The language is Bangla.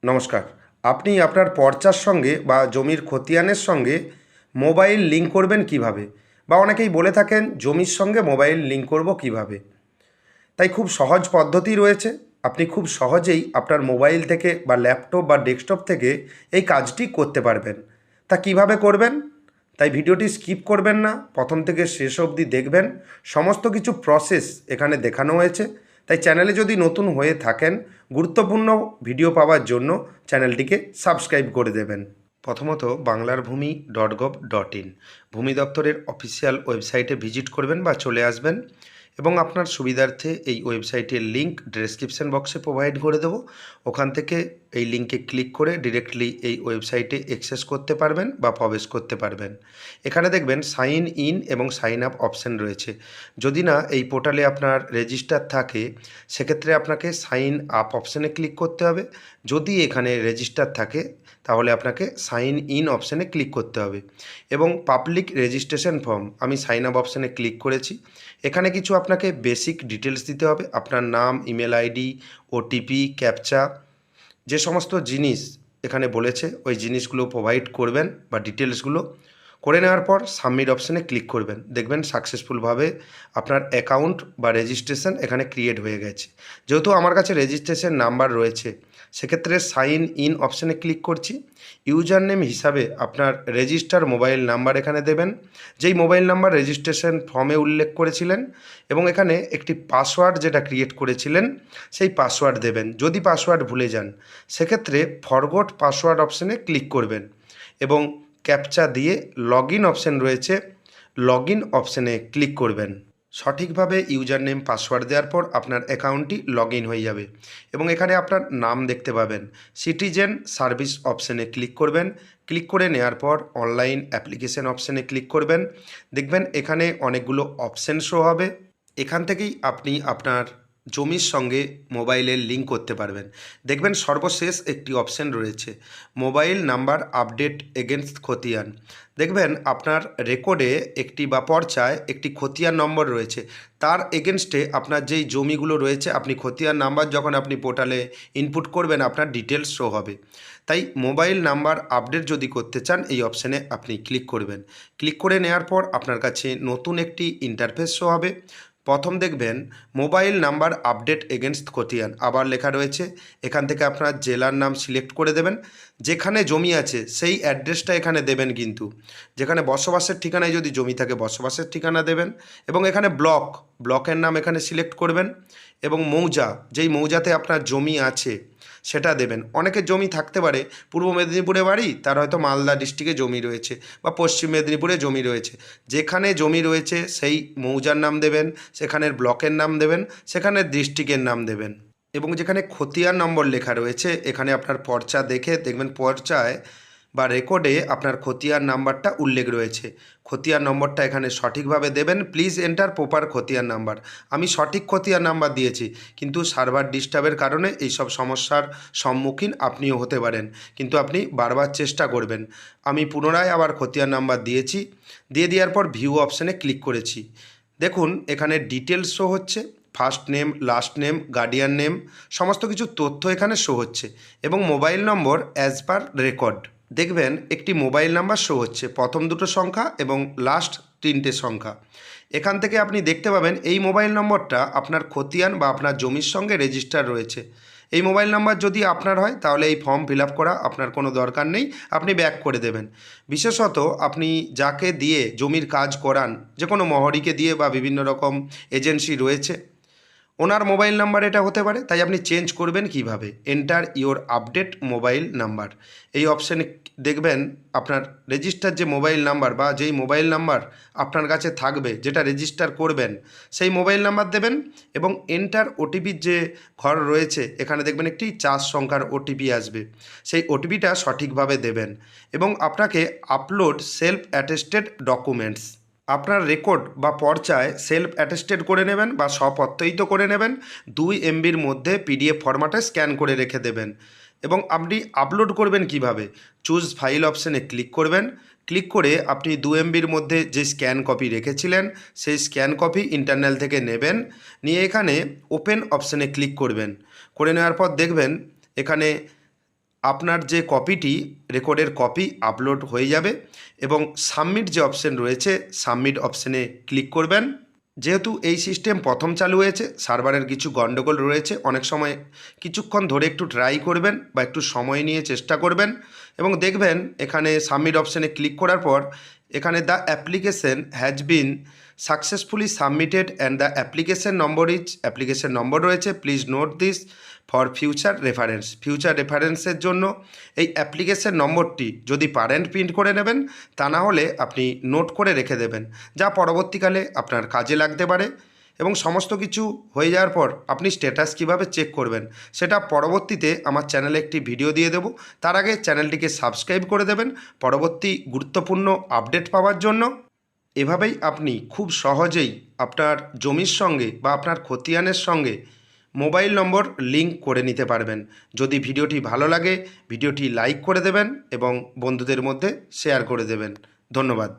নমস্কার। আপনি আপনার পর্চার সঙ্গে বা জমির খতিয়ানের সঙ্গে মোবাইল লিঙ্ক করবেন কিভাবে? বা অনেকেই বলে থাকেন জমির সঙ্গে মোবাইল লিঙ্ক করব কিভাবে? তাই খুব সহজ পদ্ধতি রয়েছে। আপনি খুব সহজেই আপনার মোবাইল থেকে বা ল্যাপটপ বা ডেস্কটপ থেকে এই কাজটি করতে পারবেন। তা কিভাবে করবেন? তাই ভিডিওটি স্কিপ করবেন না, প্রথম থেকে শেষ অবধি দেখবেন। সমস্ত কিছু প্রসেস এখানে দেখানো হয়েছে। তাই চ্যানেলে যদি নতুন হয়ে থাকেন, গুরুত্বপূর্ণ ভিডিও পাওয়ার জন্য চ্যানেলটিকে সাবস্ক্রাইব করে দেবেন। প্রথমত banglarbhumi.gov.in ভূমি দপ্তরের অফিসিয়াল ওয়েবসাইটে ভিজিট করবেন বা চলে আসবেন, এবং আপনার সুবিধার্থে এই ওয়েবসাইটের লিঙ্ক ডেসক্রিপশন বক্সে প্রোভাইড করে দেবো। ওখান থেকে এই লিঙ্কে ক্লিক করে ডিরেক্টলি এই ওয়েবসাইটে অ্যাক্সেস করতে পারবেন বা প্রবেশ করতে পারবেন। এখানে দেখবেন সাইন ইন এবং সাইন আপ অপশান রয়েছে। যদি না এই পোর্টালে আপনার রেজিস্টার থাকে, সেক্ষেত্রে আপনাকে সাইন আপ অপশানে ক্লিক করতে হবে। যদি এখানে রেজিস্টার থাকে, তাহলে আপনাকে সাইন ইন অপশানে ক্লিক করতে হবে। এবং পাবলিক রেজিস্ট্রেশন ফর্ম, আমি সাইন আপ অপশানে ক্লিক করেছি। এখানে কিছু আপনাকে বেসিক ডিটেলস দিতে হবে, আপনার নাম, ইমেল আইডি, ওটিপি, ক্যাপচা, যে সমস্ত জিনিস এখানে বলেছে ওই জিনিসগুলো প্রোভাইড করবেন বা ডিটেলসগুলো করে নেওয়ার পর সাবমিট অপশানে ক্লিক করবেন। দেখবেন সাকসেসফুলভাবে আপনার অ্যাকাউন্ট বা রেজিস্ট্রেশন এখানে ক্রিয়েট হয়ে গেছে। যেহেতু আমার কাছে রেজিস্ট্রেশন নাম্বার রয়েছে, সেক্ষেত্রে সাইন ইন অপশানে ক্লিক করছি। ইউজার নেম হিসাবে আপনার রেজিস্টার মোবাইল নাম্বার এখানে দেবেন, যেই মোবাইল নাম্বার রেজিস্ট্রেশন ফর্মে উল্লেখ করেছিলেন, এবং এখানে একটি পাসওয়ার্ড যেটা ক্রিয়েট করেছিলেন সেই পাসওয়ার্ড দেবেন। যদি পাসওয়ার্ড ভুলে যান, সেক্ষেত্রে ফরগট পাসওয়ার্ড অপশানে ক্লিক করবেন এবং ক্যাপচা দিয়ে লগ ইন অপশান রয়েছে, লগ ইন অপশানে ক্লিক করবেন। সঠিকভাবে ইউজার নেম পাসওয়ার্ড দেওয়ার পর আপনার অ্যাকাউন্টটি লগ ইন হয়ে যাবে, এবং এখানে আপনার নাম দেখতে পাবেন। সিটিজেন সার্ভিস অপশানে ক্লিক করবেন। ক্লিক করে নেওয়ার পর অনলাইন অ্যাপ্লিকেশন অপশানে ক্লিক করবেন। দেখবেন এখানে অনেকগুলো অপশান শো হবে। এখান থেকেই আপনি আপনার জমির সঙ্গে মোবাইলের লিঙ্ক করতে পারবেন। দেখবেন সর্বশেষ একটি অপশান রয়েছে, মোবাইল নাম্বার আপডেট এগেনস্ট খতিয়ান। দেখবেন আপনার রেকর্ডে একটি বা পর্চায় একটি খতিয়ান নম্বর রয়েছে, তার এগেনস্টে আপনার যেই জমিগুলো রয়েছে, আপনি খতিয়ান নাম্বার যখন আপনি পোর্টালে ইনপুট করবেন, আপনার ডিটেলস শো হবে। তাই মোবাইল নাম্বার আপডেট যদি করতে চান, এই অপশানে আপনি ক্লিক করবেন। ক্লিক করে নেওয়ার পর আপনার কাছে নতুন একটি ইন্টারফেস শো হবে। প্রথম দেখবেন মোবাইল নাম্বার আপডেট এগেনস্ট খতিয়ান, আবার লেখা রয়েছে। এখান থেকে আপনার জেলার নাম সিলেক্ট করে দেবেন, যেখানে জমি আছে সেই অ্যাড্রেসটা এখানে দেবেন। কিন্তু যেখানে বসবাসের ঠিকানায় যদি জমি থাকে, বসবাসের ঠিকানা দেবেন। এবং এখানে ব্লকের নাম এখানে সিলেক্ট করবেন, এবং মৌজা, যেই মৌজাতে আপনার জমি আছে সেটা দেবেন। অনেকের জমি থাকতে পারে পূর্ব মেদিনীপুরে বাড়ি, তার হয়তো মালদা ডিস্ট্রিক্টে জমি রয়েছে, বা পশ্চিম মেদিনীপুরে জমি রয়েছে। যেখানে জমি রয়েছে সেই মৌজার নাম দেবেন, সেখানের ব্লকের নাম দেবেন, সেখানের ডিস্ট্রিক্টের নাম দেবেন। এবং যেখানে খতিয়ান নম্বর লেখা রয়েছে, এখানে আপনার পর্চা দেখে দেখবেন পর্চায় বা রেকর্ডে আপনার খতিয়ান নাম্বারটা উল্লেখ রয়েছে। খতিয়ান নম্বরটা এখানে সঠিকভাবে দেবেন। প্লিজ এন্টার প্রপার খতিয়ান নাম্বার। আমি সঠিক খতিয়ান নাম্বার দিয়েছি, কিন্তু সার্ভার ডিস্টার্বের কারণে এইসব সমস্যার সম্মুখীন আপনিও হতে পারেন, কিন্তু আপনি বারবার চেষ্টা করবেন। আমি পুনরায় আবার খতিয়ান নাম্বার দিয়েছি, দিয়ে দেওয়ার পর ভিউ অপশানে ক্লিক করেছি। দেখুন এখানে ডিটেলস শো হচ্ছে, first name, last name, guardian name, সমস্ত কিছু তথ্য এখানে শো হচ্ছে, এবং মোবাইল নম্বর অ্যাজ পার রেকর্ড। দেখবেন একটি মোবাইল নাম্বার শো হচ্ছে, প্রথম দুটো সংখ্যা এবং লাস্ট তিনটে সংখ্যা। এখান থেকে আপনি দেখতে পাবেন এই মোবাইল নম্বরটা আপনার খতিয়ান বা আপনার জমির সঙ্গে রেজিস্টার রয়েছে। এই মোবাইল নাম্বার যদি আপনার হয়, তাহলে এই ফর্ম ফিল আপ করা আপনার কোনো দরকার নেই, আপনি ব্যাক করে দেবেন। বিশেষত আপনি যাকে দিয়ে জমির কাজ করান, যে কোনো মহরীকে দিয়ে বা বিভিন্ন রকম এজেন্সি রয়েছে, ওনার মোবাইল নাম্বার এটা হতে পারে। তাই আপনি চেঞ্জ করবেন কিভাবে, enter your update mobile number, এই অপশানে দেখবেন আপনার রেজিস্টার যে মোবাইল নাম্বার বা যেই মোবাইল নাম্বার আপনার কাছে থাকবে, যেটা রেজিস্টার করবেন, সেই মোবাইল নাম্বার দেবেন। এবং এন্টার ওটিপির যে ঘর রয়েছে, এখানে দেখবেন একটি 4 সংখ্যার ওটিপি আসবে, সেই ওটিপিটা সঠিকভাবে দেবেন। এবং আপনাকে আপলোড সেলফ অ্যাটেস্টেড ডকুমেন্টস, আপনার রেকর্ড বা পর্চায় সেলফ অ্যাটেস্টেড করে নেবেন বা স্বপ্রত্যয়িত করে নেবেন। 2 MBর মধ্যে পিডিএফ ফরম্যাটে স্ক্যান করে রেখে দেবেন। এবং আপনি আপলোড করবেন কিভাবে, চুজ ফাইল অপশানে ক্লিক করবেন। ক্লিক করে আপনি 2 MBর মধ্যে যে স্ক্যান কপি রেখেছিলেন, সেই স্ক্যান কপি ইন্টারনাল থেকে নেবেন, নিয়ে এখানে ওপেন অপশানে ক্লিক করবেন। করে নেওয়ার পর দেখবেন এখানে আপনার যে কপিটি রেকর্ডের কপি আপলোড হয়ে যাবে এবং সাবমিট যে অপশন রয়েছে সাবমিট অপশানে ক্লিক করবেন। যেহেতু এই সিস্টেম প্রথম চালু হয়েছে, সার্ভারের কিছু গণ্ডগোল রয়েছে, অনেক সময় কিছুক্ষণ ধরে একটু ট্রাই করবেন বা একটু সময় নিয়ে চেষ্টা করবেন এবং দেখবেন এখানে সাবমিট অপশানে ক্লিক করার পর এখানে the application has been successfully submitted and the application number রয়েছে, please note this for future রেফারেন্সের জন্য এই অ্যাপ্লিকেশন নম্বরটি যদি পারেন প্রিন্ট করে নেবেন, তা না হলে আপনি নোট করে রেখে দেবেন, যা পরবর্তীকালে আপনার কাজে লাগতে পারে। এবং সমস্ত কিছু হয়ে যাওয়ার পর আপনি স্ট্যাটাস কীভাবে চেক করবেন সেটা পরবর্তীতে আমার চ্যানেলে একটি ভিডিও দিয়ে দেবো। তার আগে চ্যানেলটিকে সাবস্ক্রাইব করে দেবেন পরবর্তী গুরুত্বপূর্ণ আপডেট পাওয়ার জন্য। এভাবেই আপনি খুব সহজেই আপনার জমির সঙ্গে বা আপনার খতিয়ানের সঙ্গে মোবাইল নম্বর লিঙ্ক করে নিতে পারবেন। যদি ভিডিওটি ভালো লাগে ভিডিওটি লাইক করে দেবেন এবং বন্ধুদের মধ্যে শেয়ার করে দেবেন। ধন্যবাদ।